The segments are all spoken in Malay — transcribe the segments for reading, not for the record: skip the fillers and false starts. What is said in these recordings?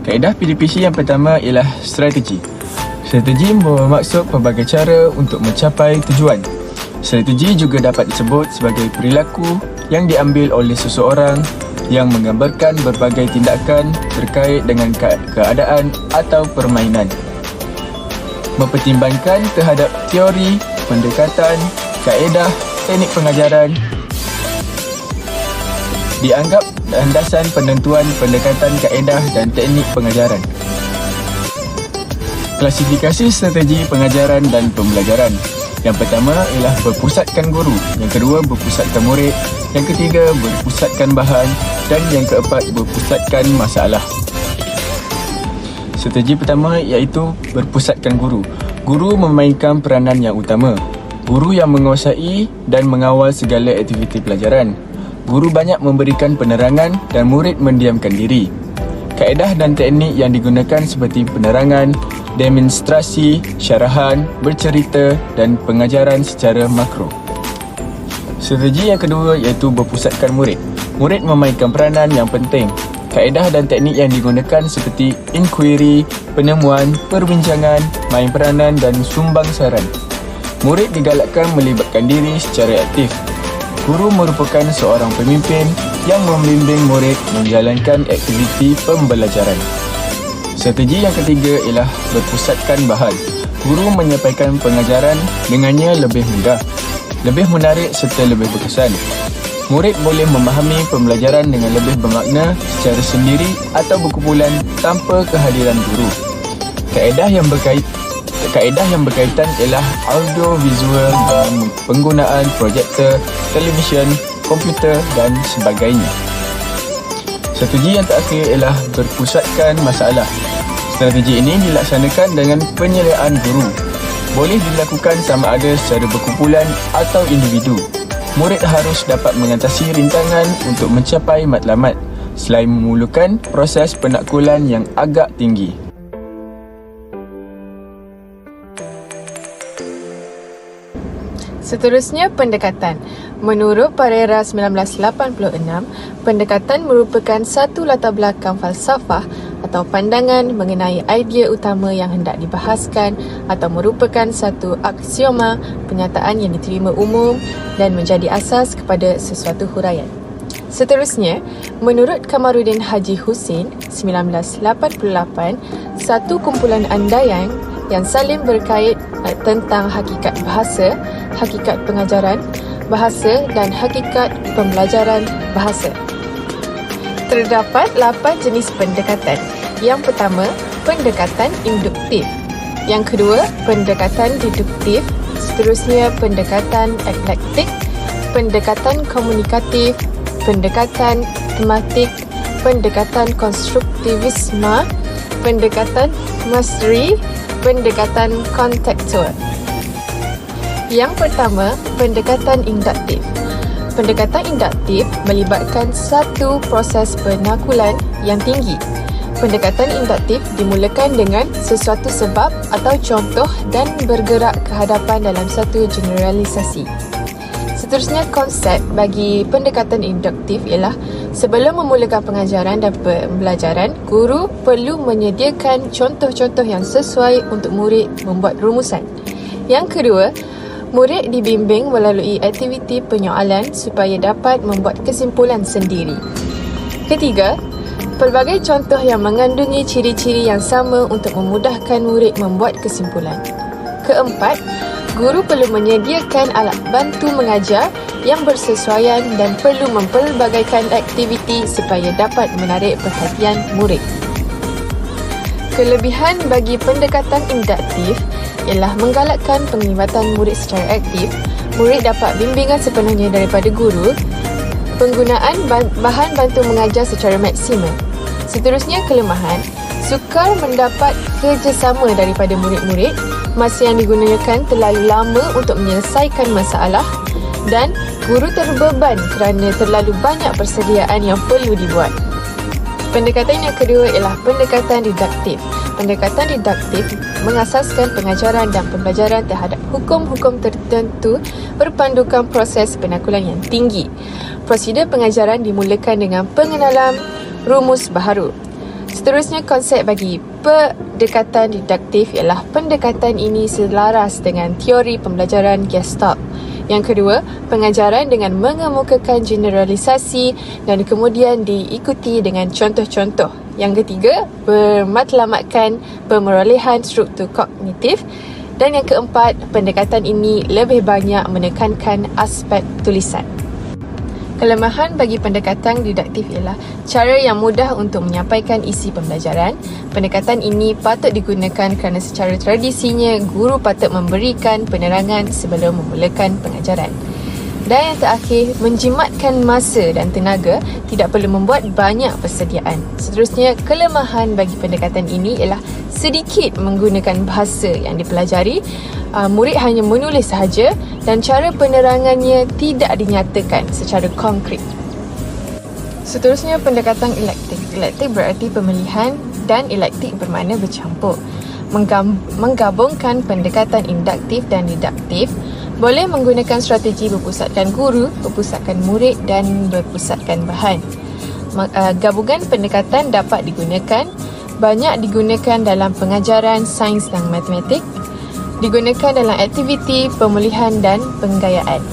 Kaedah PDPC yang pertama ialah strategi. Strategi bermaksud pelbagai cara untuk mencapai tujuan. Strategi juga dapat disebut sebagai perilaku yang diambil oleh seseorang yang menggambarkan berbagai tindakan terkait dengan keadaan atau permainan. Mempertimbangkan terhadap teori, pendekatan, kaedah, teknik pengajaran dianggap landasan penentuan pendekatan kaedah dan teknik pengajaran. Klasifikasi strategi pengajaran dan pembelajaran. Yang pertama ialah berpusatkan guru, yang kedua berpusatkan murid, yang ketiga berpusatkan bahan dan yang keempat berpusatkan masalah. Strategi pertama iaitu berpusatkan guru. Guru memainkan peranan yang utama. Guru yang menguasai dan mengawal segala aktiviti pelajaran. Guru banyak memberikan penerangan dan murid mendiamkan diri. Kaedah dan teknik yang digunakan seperti penerangan, demonstrasi, syarahan, bercerita dan pengajaran secara makro. Strategi yang kedua iaitu berpusatkan murid. Murid memainkan peranan yang penting. Kaedah dan teknik yang digunakan seperti inquiry, penemuan, perbincangan, main peranan dan sumbang saran. Murid digalakkan melibatkan diri secara aktif. Guru merupakan seorang pemimpin yang membimbing murid menjalankan aktiviti pembelajaran. Strategi yang ketiga ialah berpusatkan bahan. Guru menyampaikan pengajaran dengannya lebih mudah, lebih menarik serta lebih berkesan. Murid boleh memahami pembelajaran dengan lebih bermakna secara sendiri atau berkumpulan tanpa kehadiran guru. Kaedah yang berkaitan ialah audio-visual dan penggunaan projektor, televisyen, komputer dan sebagainya. Strategi yang terakhir ialah berpusatkan masalah. Strategi ini dilaksanakan dengan penyediaan guru. Boleh dilakukan sama ada secara berkumpulan atau individu. Murid harus dapat mengatasi rintangan untuk mencapai matlamat selain memerlukan proses penaklukan yang agak tinggi. Seterusnya, pendekatan. Menurut Pereira 1986, pendekatan merupakan satu latar belakang falsafah atau pandangan mengenai idea utama yang hendak dibahaskan atau merupakan satu aksioma penyataan yang diterima umum dan menjadi asas kepada sesuatu huraian. Seterusnya, menurut Kamaruddin Haji Hussein 1988, satu kumpulan andaian yang saling berkait tentang hakikat bahasa, hakikat pengajaran bahasa dan hakikat pembelajaran bahasa. Terdapat 8 jenis pendekatan. Yang pertama, pendekatan induktif. Yang kedua, pendekatan deduktif. Seterusnya, pendekatan eklektik, pendekatan komunikatif, pendekatan tematik, pendekatan konstruktivisme, pendekatan mastery, pendekatan kontekstual. Yang pertama, pendekatan induktif. Pendekatan induktif melibatkan satu proses penakulan yang tinggi. Pendekatan induktif dimulakan dengan sesuatu sebab atau contoh dan bergerak ke hadapan dalam satu generalisasi. Seterusnya, konsep bagi pendekatan induktif ialah sebelum memulakan pengajaran dan pembelajaran, guru perlu menyediakan contoh-contoh yang sesuai untuk murid membuat rumusan. Yang kedua, murid dibimbing melalui aktiviti penyoalan supaya dapat membuat kesimpulan sendiri. Ketiga, pelbagai contoh yang mengandungi ciri-ciri yang sama untuk memudahkan murid membuat kesimpulan. Keempat, guru perlu menyediakan alat bantu mengajar yang bersesuaian dan perlu mempelbagaikan aktiviti supaya dapat menarik perhatian murid. Kelebihan bagi pendekatan induktif ialah menggalakkan penglibatan murid secara aktif. Murid dapat bimbingan sepenuhnya daripada guru, penggunaan bahan bantu mengajar secara maksimum. Seterusnya, kelemahan. Sukar mendapat kerjasama daripada murid-murid, masa yang digunakan terlalu lama untuk menyelesaikan masalah dan guru terbeban kerana terlalu banyak persediaan yang perlu dibuat. Pendekatan yang kedua ialah pendekatan deduktif. Pendekatan deduktif mengasaskan pengajaran dan pembelajaran terhadap hukum-hukum tertentu berpandukan proses penakulan yang tinggi. Prosedur pengajaran dimulakan dengan pengenalan rumus baharu. Seterusnya, konsep bagi pendekatan didaktif ialah pendekatan ini selaras dengan teori pembelajaran Gestalt. Yang kedua, pengajaran dengan mengemukakan generalisasi dan kemudian diikuti dengan contoh-contoh. Yang ketiga, bermatlamatkan pemerolehan struktur kognitif. Dan yang keempat, pendekatan ini lebih banyak menekankan aspek tulisan. Kelemahan bagi pendekatan didaktif ialah cara yang mudah untuk menyampaikan isi pembelajaran. Pendekatan ini patut digunakan kerana secara tradisinya guru patut memberikan penerangan sebelum memulakan pengajaran. Dan yang terakhir, menjimatkan masa dan tenaga, tidak perlu membuat banyak persediaan. Seterusnya, kelemahan bagi pendekatan ini ialah sedikit menggunakan bahasa yang dipelajari. Murid hanya menulis sahaja dan cara penerangannya tidak dinyatakan secara konkret. Seterusnya, pendekatan elektik. Elektik berarti pemilihan dan elektik bermakna bercampur. Menggabungkan pendekatan induktif dan didaktif, boleh menggunakan strategi berpusatkan guru, berpusatkan murid dan berpusatkan bahan. Gabungan pendekatan dapat digunakan, banyak digunakan dalam pengajaran sains dan matematik, digunakan dalam aktiviti pemulihan dan penggayaan.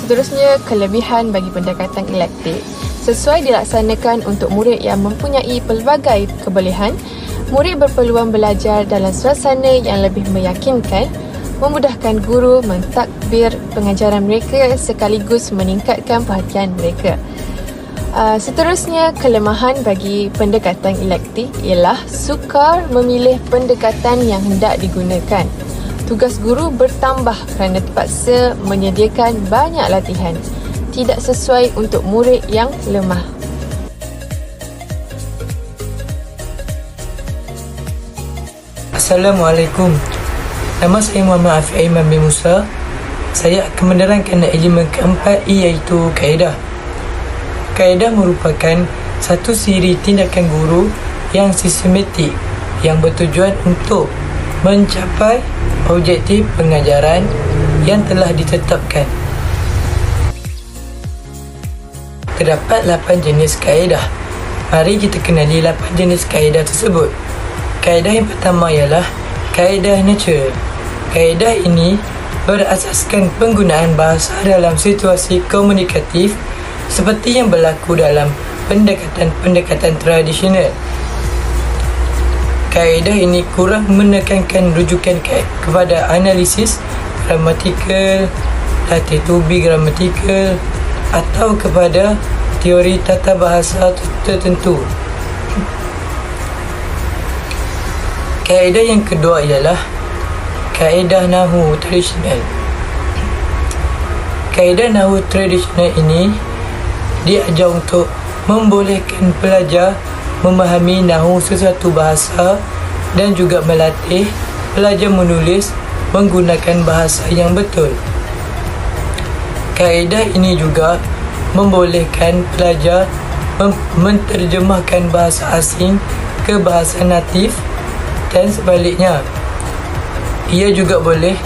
Seterusnya, kelebihan bagi pendekatan elektik. Sesuai dilaksanakan untuk murid yang mempunyai pelbagai kebolehan, murid berpeluang belajar dalam suasana yang lebih meyakinkan, memudahkan guru mentadbir pengajaran mereka sekaligus meningkatkan perhatian mereka. Seterusnya, kelemahan bagi pendekatan elektik ialah sukar memilih pendekatan yang hendak digunakan. Tugas guru bertambah kerana terpaksa menyediakan banyak latihan, tidak sesuai untuk murid yang lemah. Assalamualaikum. Nama saya Muhammad Afiq Aiman bin Musa. Saya akan menerangkan elemen keempat, iaitu kaedah. Kaedah merupakan satu siri tindakan guru yang sistematik yang bertujuan untuk mencapai objektif pengajaran yang telah ditetapkan. Terdapat 8 jenis kaedah. Mari kita kenali 8 jenis kaedah tersebut. Kaedah yang pertama ialah kaedah natural. Kaedah ini berasaskan penggunaan bahasa dalam situasi komunikatif seperti yang berlaku dalam pendekatan-pendekatan tradisional. Kaedah ini kurang menekankan rujukan kepada analisis gramatikal, latih tubi gramatikal atau kepada teori tata bahasa tertentu. Kaedah yang kedua ialah kaedah nahwu tradisional. Kaedah nahwu tradisional ini diajar untuk membolehkan pelajar memahami nahwu sesuatu bahasa dan juga melatih pelajar menulis menggunakan bahasa yang betul. Kaedah ini juga membolehkan pelajar menterjemahkan bahasa asing ke bahasa natif dan sebaliknya. Ia juga boleh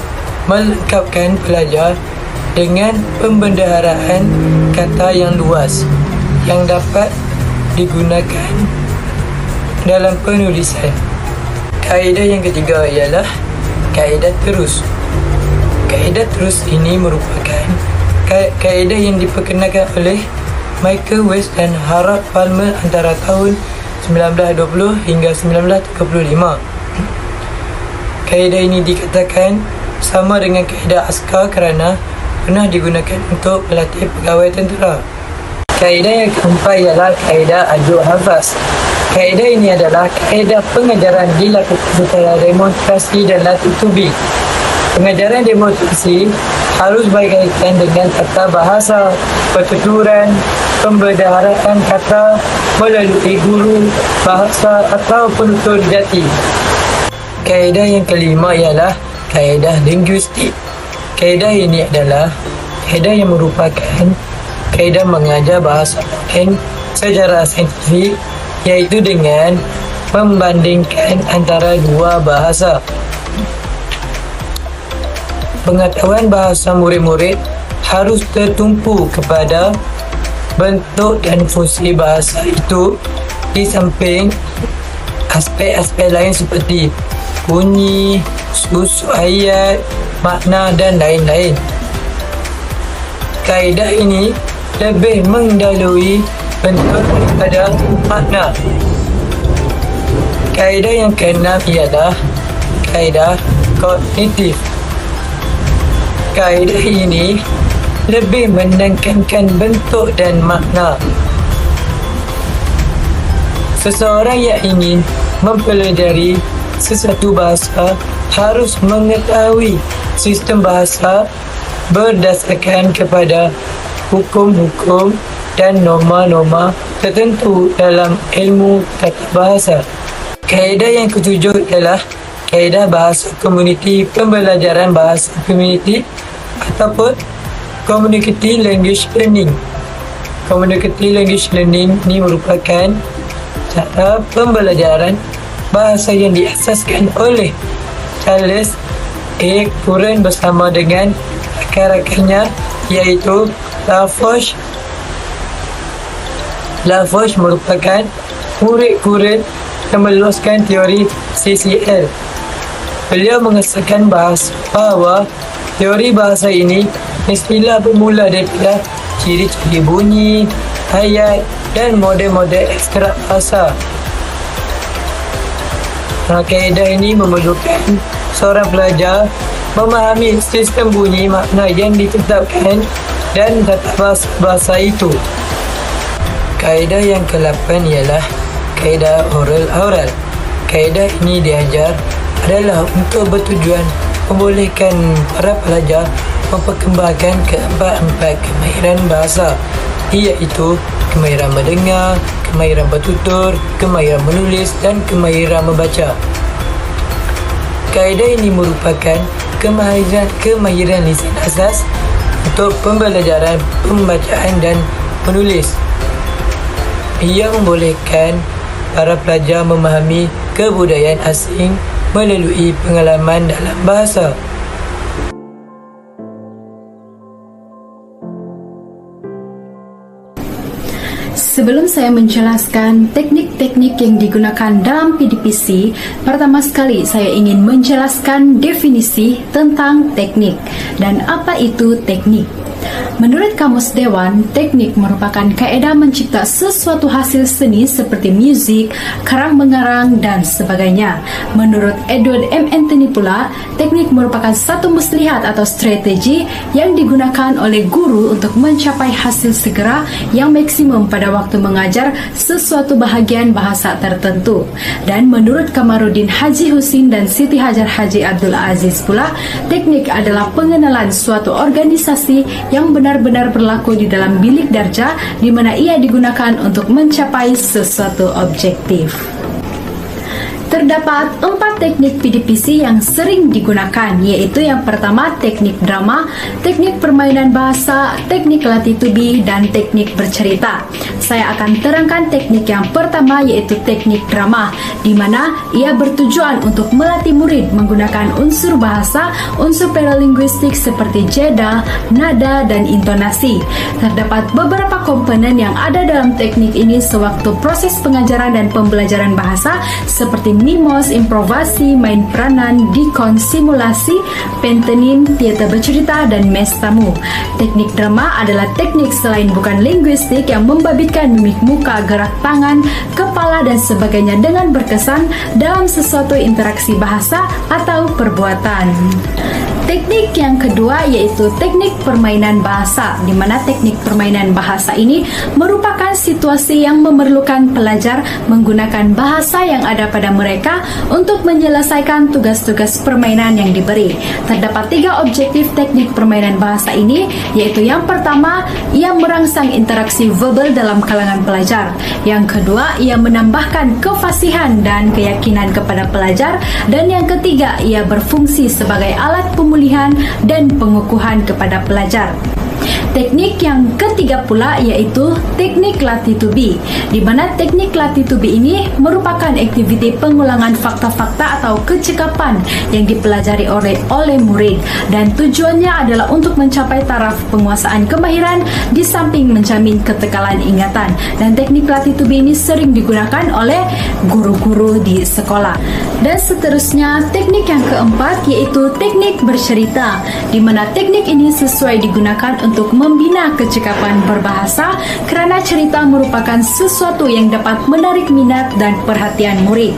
melengkapkan pelajar dengan pembendaharaan kata yang luas yang dapat digunakan dalam penulisan. Kaedah yang ketiga ialah kaedah terus. Kaedah terus ini merupakan kaedah yang diperkenalkan oleh Michael West dan Harold Palmer antara tahun 1920 hingga 1935. Kaedah ini dikatakan sama dengan kaedah askar kerana pernah digunakan untuk melatih pegawai tentera. Kaedah yang keempat ialah kaedah ajuk hafaz. Kaedah ini adalah kaedah pengajaran dilakukan secara demonstrasi dan latih tubi. Pengajaran demonstrasi harus berkaitan dengan tata bahasa, pertuturan, pembendaharaan kata melalui guru bahasa atau penutur jati. Kaedah yang kelima ialah kaedah linguistik. Kaedah ini adalah kaedah yang merupakan kaedah mengajar bahasa lain secara saintifik, iaitu dengan membandingkan antara dua bahasa. Pengetahuan bahasa murid-murid harus tertumpu kepada bentuk dan fungsi bahasa itu Di samping aspek-aspek lain seperti bunyi, susun ayat, makna dan lain-lain. Kaedah ini lebih mendalui bentuk daripada makna. Kaedah yang keenam ialah kaedah kognitif. Kaedah ini lebih menekankan bentuk dan makna. Seseorang yang ingin mempelajari sesuatu bahasa harus mengetahui sistem bahasa berdasarkan kepada hukum-hukum dan norma-norma tertentu dalam ilmu tata bahasa. Kaedah yang ketujuh ialah kaedah bahasa komuniti pembelajaran bahasa komuniti ataupun Community Language Learning. Community Language Learning ini merupakan cara pembelajaran bahasa yang diasaskan oleh Charles A. Curran bersama dengan rakan-rakannya iaitu LaFosse. LaFosse merupakan murid Curran yang meluluskan teori CCL. Beliau mengesahkan bahawa teori bahasa ini mestilah bermula daripada ciri-ciri bunyi, ayat dan model-model ekstrak bahasa. Kaedah ini memerlukan seorang pelajar memahami sistem bunyi, makna yang ditetapkan dan tata bahasa itu. Kaedah yang ke-8 ialah kaedah oral. Kaedah ini diajar adalah untuk bertujuan membolehkan para pelajar memperkembangkan keempat-empat kemahiran bahasa, iaitu kemahiran mendengar, kemahiran bertutur, kemahiran menulis dan kemahiran membaca. Kaedah ini merupakan kemahiran lisan asas untuk pembelajaran pembacaan dan menulis. Ia membolehkan para pelajar memahami kebudayaan asing melalui pengalaman dalam bahasa. Sebelum saya menjelaskan teknik-teknik yang digunakan dalam PDPC, pertama sekali saya ingin menjelaskan definisi tentang teknik dan apa itu teknik. Menurut Kamus Dewan, teknik merupakan kaedah mencipta sesuatu hasil seni seperti musik, karang-mengarang, dan sebagainya. Menurut Edward M. Anthony pula, teknik merupakan satu muslihat atau strategi yang digunakan oleh guru untuk mencapai hasil segera yang maksimum pada waktu mengajar sesuatu bahagian bahasa tertentu. Dan menurut Kamaruddin Haji Husin dan Siti Hajar Haji Abdul Aziz pula, teknik adalah pengenalan suatu organisasi yang benar-benar berlaku di dalam bilik darjah di mana ia digunakan untuk mencapai sesuatu objektif. Terdapat 4 teknik PDPC yang sering digunakan, yaitu yang pertama teknik drama, teknik permainan bahasa, teknik latih tubi, dan teknik bercerita. Saya akan terangkan teknik yang pertama, yaitu teknik drama, di mana ia bertujuan untuk melatih murid menggunakan unsur bahasa, unsur paralinguistik seperti jeda, nada, dan intonasi. Terdapat beberapa komponen yang ada dalam teknik ini sewaktu proses pengajaran dan pembelajaran bahasa seperti mimos, improvisasi, main peranan, dikon, simulasi, pantomim, teater bercerita, dan mes tamu. Teknik drama adalah teknik selain bukan linguistik yang membabitkan mimik muka, gerak tangan, kepala, dan sebagainya dengan berkesan dalam sesuatu interaksi bahasa atau perbuatan. Teknik yang kedua yaitu teknik permainan bahasa, di mana teknik permainan bahasa ini merupakan situasi yang memerlukan pelajar menggunakan bahasa yang ada pada mereka untuk menyelesaikan tugas-tugas permainan yang diberi. Terdapat 3 objektif teknik permainan bahasa ini, yaitu yang pertama, ia merangsang interaksi verbal dalam kalangan pelajar. Yang kedua, ia menambahkan kefasihan dan keyakinan kepada pelajar. Dan yang ketiga, ia berfungsi sebagai alat pemulihan dan pengukuhan kepada pelajar. Teknik yang ketiga pula iaitu teknik latih tubi, di mana teknik latih tubi ini merupakan aktiviti pengulangan fakta-fakta atau kecekapan yang dipelajari oleh murid, dan tujuannya adalah untuk mencapai taraf penguasaan kemahiran di samping menjamin ketekalan ingatan. Dan teknik latih tubi ini sering digunakan oleh guru-guru di sekolah. Dan seterusnya, teknik yang keempat iaitu teknik bercerita, di mana teknik ini sesuai digunakan untuk membina kecekapan berbahasa kerana cerita merupakan sesuatu yang dapat menarik minat dan perhatian murid.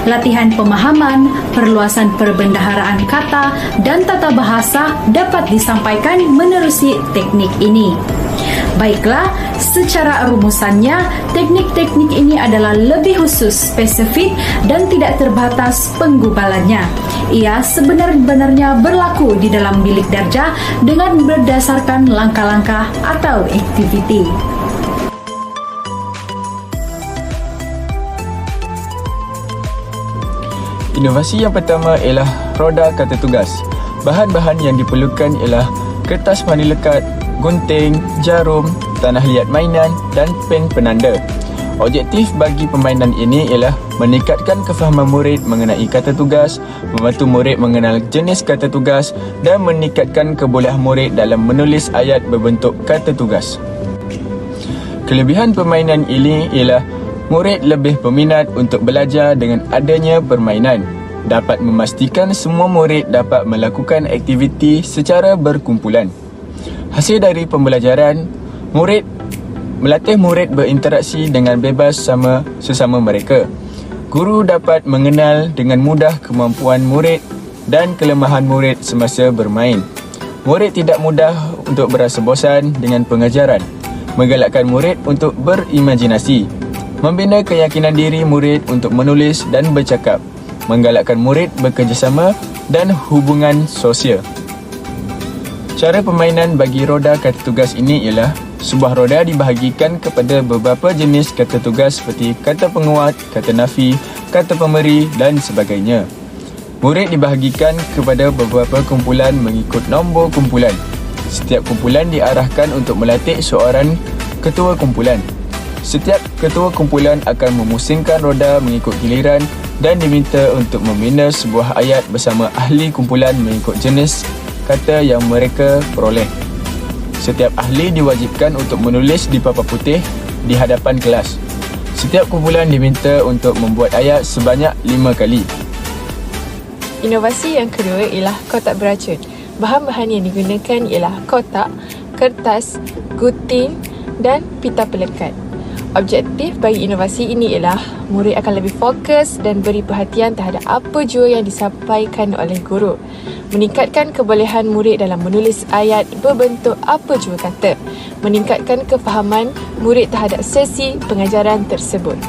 Latihan pemahaman, perluasan perbendaharaan kata dan tata bahasa dapat disampaikan menerusi teknik ini. Baiklah, secara rumusannya, teknik-teknik ini adalah lebih khusus, spesifik dan tidak terbatas penggubalannya. Ia sebenar-benarnya berlaku di dalam bilik darjah dengan berdasarkan langkah-langkah atau aktiviti. Inovasi yang pertama ialah roda kata tugas. Bahan-bahan yang diperlukan ialah kertas mani lekat, gunting, jarum, tanah liat mainan dan pen penanda. Objektif bagi permainan ini ialah meningkatkan kefahaman murid mengenai kata tugas, membantu murid mengenal jenis kata tugas dan meningkatkan kebolehan murid dalam menulis ayat berbentuk kata tugas. Kelebihan permainan ini ialah murid lebih berminat untuk belajar dengan adanya permainan. Dapat memastikan semua murid dapat melakukan aktiviti secara berkumpulan. Hasil dari pembelajaran, melatih murid berinteraksi dengan bebas sesama mereka. Guru dapat mengenal dengan mudah kemampuan murid dan kelemahan murid semasa bermain. Murid tidak mudah untuk berasa bosan dengan pengajaran. Menggalakkan murid untuk berimajinasi. Membina keyakinan diri murid untuk menulis dan bercakap. Menggalakkan murid bekerjasama dan hubungan sosial. Cara permainan bagi roda kata tugas ini ialah sebuah roda dibahagikan kepada beberapa jenis kata tugas seperti kata penguat, kata nafi, kata pemberi dan sebagainya. Murid dibahagikan kepada beberapa kumpulan mengikut nombor kumpulan. Setiap kumpulan diarahkan untuk melatih seorang ketua kumpulan. Setiap ketua kumpulan akan memusingkan roda mengikut giliran dan diminta untuk membina sebuah ayat bersama ahli kumpulan mengikut jenis kata yang mereka peroleh. Setiap ahli diwajibkan untuk menulis di papan putih di hadapan kelas. Setiap kumpulan diminta untuk membuat ayat sebanyak 5 kali. Inovasi yang kedua ialah kotak beracun. Bahan-bahan yang digunakan ialah kotak, kertas, gunting dan pita pelekat. Objektif bagi inovasi ini ialah murid akan lebih fokus dan beri perhatian terhadap apa jua yang disampaikan oleh guru. Meningkatkan kebolehan murid dalam menulis ayat berbentuk apa jua kata. Meningkatkan kefahaman murid terhadap sesi pengajaran tersebut.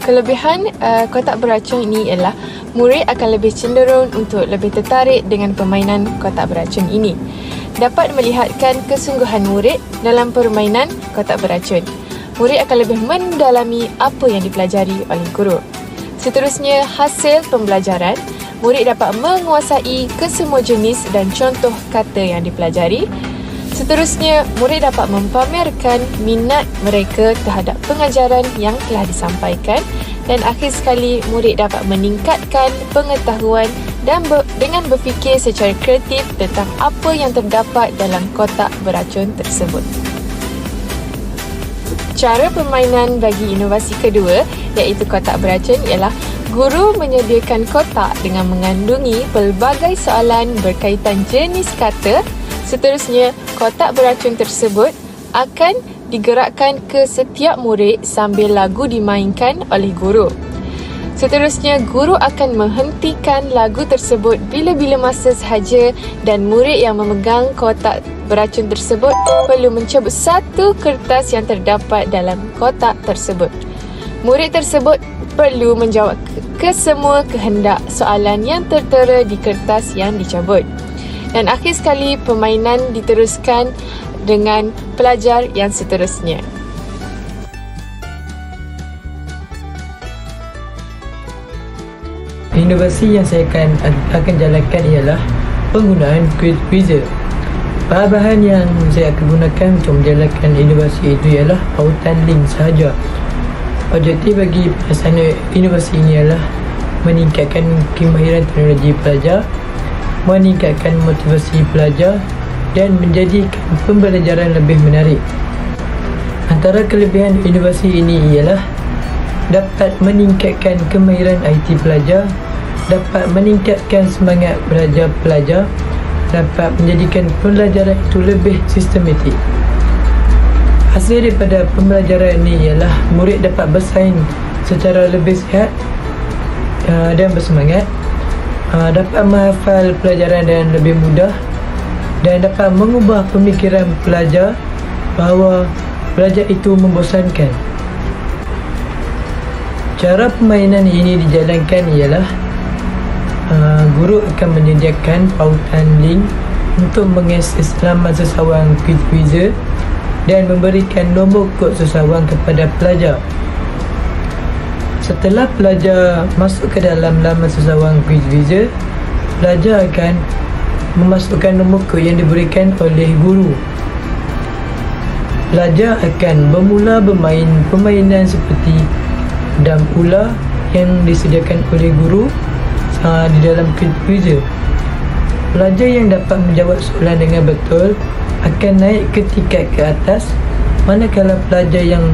Kelebihan kotak beracun ini ialah murid akan lebih cenderung untuk lebih tertarik dengan permainan kotak beracun ini. Dapat melihatkan kesungguhan murid dalam permainan kotak beracun. Murid akan lebih mendalami apa yang dipelajari oleh guru. Seterusnya, hasil pembelajaran, murid dapat menguasai kesemua jenis dan contoh kata yang dipelajari. Seterusnya, murid dapat mempamerkan minat mereka terhadap pengajaran yang telah disampaikan. Dan akhir sekali, murid dapat meningkatkan pengetahuan dan dengan berfikir secara kreatif tentang apa yang terdapat dalam kotak beracun tersebut. Cara permainan bagi inovasi kedua iaitu kotak beracun ialah guru menyediakan kotak dengan mengandungi pelbagai soalan berkaitan jenis kata. Seterusnya, kotak beracun tersebut akan digerakkan ke setiap murid sambil lagu dimainkan oleh guru. Seterusnya, guru akan menghentikan lagu tersebut bila-bila masa sahaja dan murid yang memegang kotak beracun tersebut perlu mencabut satu kertas yang terdapat dalam kotak tersebut. Murid tersebut perlu menjawab kesemua kehendak soalan yang tertera di kertas yang dicabut. Dan akhir sekali, permainan diteruskan dengan pelajar yang seterusnya. Inovasi yang saya akan jalankan ialah penggunaan quizzer. Bahan-bahan yang saya akan gunakan untuk menjalankan inovasi itu ialah pautan link sahaja. Objektif bagi pelaksanaan inovasi ini ialah meningkatkan kemahiran teknologi pelajar, meningkatkan motivasi pelajar dan menjadikan pembelajaran lebih menarik. Antara kelebihan inovasi ini ialah dapat meningkatkan kemahiran IT pelajar, dapat meningkatkan semangat belajar pelajar, dapat menjadikan pembelajaran itu lebih sistematik. Hasil daripada pembelajaran ini ialah murid dapat bersaing secara lebih sihat dan bersemangat, dapat menghafal pelajaran dengan lebih mudah dan dapat mengubah pemikiran pelajar bahawa belajar itu membosankan. Cara permainan ini dijalankan ialah guru akan menyediakan pautan link untuk mengakses laman sesawang quizzer dan memberikan nombor kod sesawang kepada pelajar. Setelah pelajar masuk ke dalam laman sesawang quizzer, pelajar akan memasukkan nombor kod yang diberikan oleh guru. Pelajar akan bermula bermain permainan seperti dam ular yang disediakan oleh guru di dalam quizzer. Pelajar yang dapat menjawab soalan dengan betul akan naik ke tingkat ke atas, manakala pelajar yang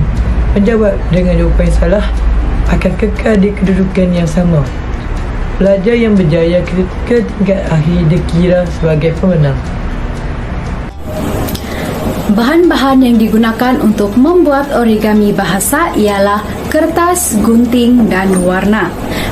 menjawab dengan jawapan salah akan kekal di kedudukan yang sama. Pelajar yang berjaya ke tingkat akhir dikira sebagai pemenang. Bahan-bahan yang digunakan untuk membuat origami bahasa ialah kertas, gunting, dan warna.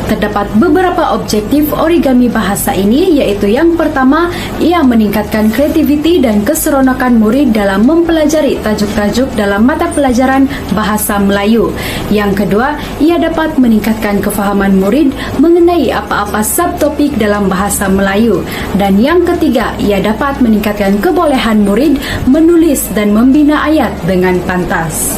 Terdapat beberapa objektif origami bahasa ini, iaitu yang pertama, ia meningkatkan kreativiti dan keseronokan murid dalam mempelajari tajuk-tajuk dalam mata pelajaran bahasa Melayu. Yang kedua, ia dapat meningkatkan kefahaman murid mengenai apa-apa subtopik dalam bahasa Melayu. Dan yang ketiga, ia dapat meningkatkan kebolehan murid menulis dan membina ayat dengan pantas.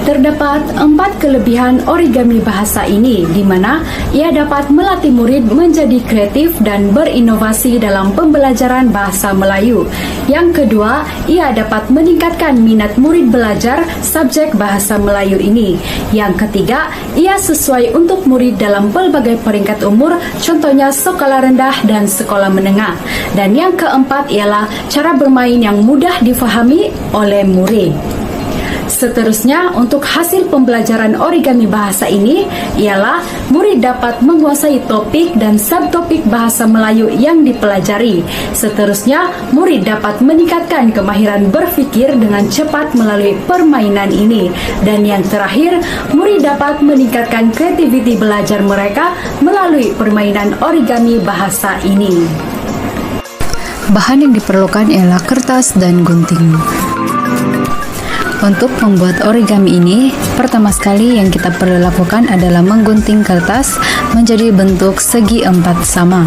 Terdapat 4 kelebihan origami bahasa ini, di mana ia dapat melatih murid menjadi kreatif dan berinovasi dalam pembelajaran bahasa Melayu. Yang kedua, ia dapat meningkatkan minat murid belajar subjek bahasa Melayu ini. Yang ketiga, ia sesuai untuk murid dalam pelbagai peringkat umur, contohnya sekolah rendah dan sekolah menengah. Dan yang keempat ialah cara bermain yang mudah difahami oleh murid. Seterusnya, untuk hasil pembelajaran origami bahasa ini ialah murid dapat menguasai topik dan subtopik bahasa Melayu yang dipelajari. Seterusnya, murid dapat meningkatkan kemahiran berfikir dengan cepat melalui permainan ini. Dan yang terakhir, murid dapat meningkatkan kreativiti belajar mereka melalui permainan origami bahasa ini. Bahan yang diperlukan ialah kertas dan gunting. Untuk membuat origami ini, pertama sekali yang kita perlu lakukan adalah menggunting kertas menjadi bentuk segi 4 sama.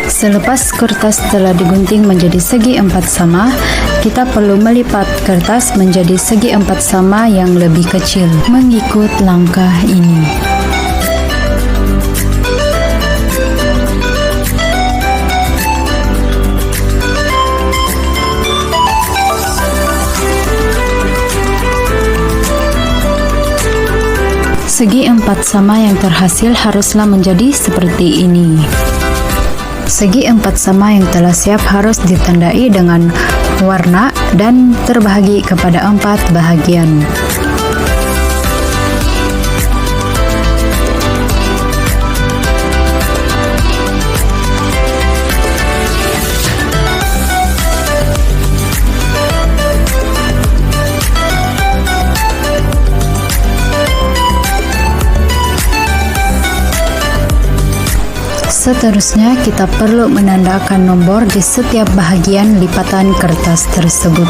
Selepas kertas telah digunting menjadi segi 4 sama, kita perlu melipat kertas menjadi segi 4 sama yang lebih kecil, mengikut langkah ini. Segi 4 sama yang terhasil haruslah menjadi seperti ini. Segi 4 sama yang telah siap harus ditandai dengan warna dan terbahagi kepada 4 bahagian. Seterusnya, kita perlu menandakan nomor di setiap bahagian lipatan kertas tersebut.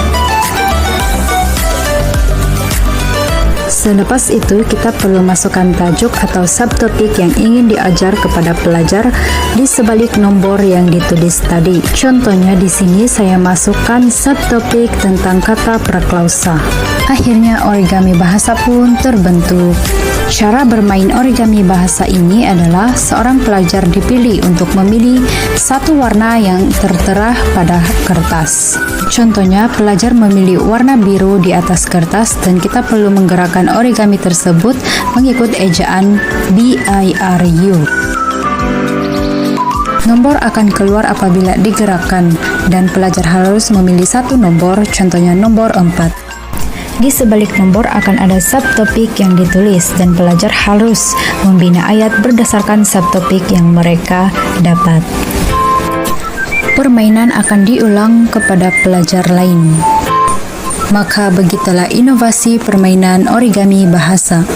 Selepas itu, kita perlu masukkan tajuk atau subtopik yang ingin diajar kepada pelajar di sebalik nomor yang ditulis tadi. Contohnya di sini saya masukkan subtopik tentang kata praklausa. Akhirnya origami bahasa pun terbentuk. Cara bermain origami bahasa ini adalah seorang pelajar dipilih untuk memilih satu warna yang tertera pada kertas. Contohnya, pelajar memilih warna biru di atas kertas dan kita perlu menggerakkan origami tersebut mengikut ejaan BIRU. Nombor akan keluar apabila digerakkan dan pelajar harus memilih satu nombor, contohnya nomor 4. Di sebalik nombor akan ada subtopik yang ditulis dan pelajar harus membina ayat berdasarkan subtopik yang mereka dapat. Permainan akan diulang kepada pelajar lain. Maka begitulah inovasi permainan origami bahasa.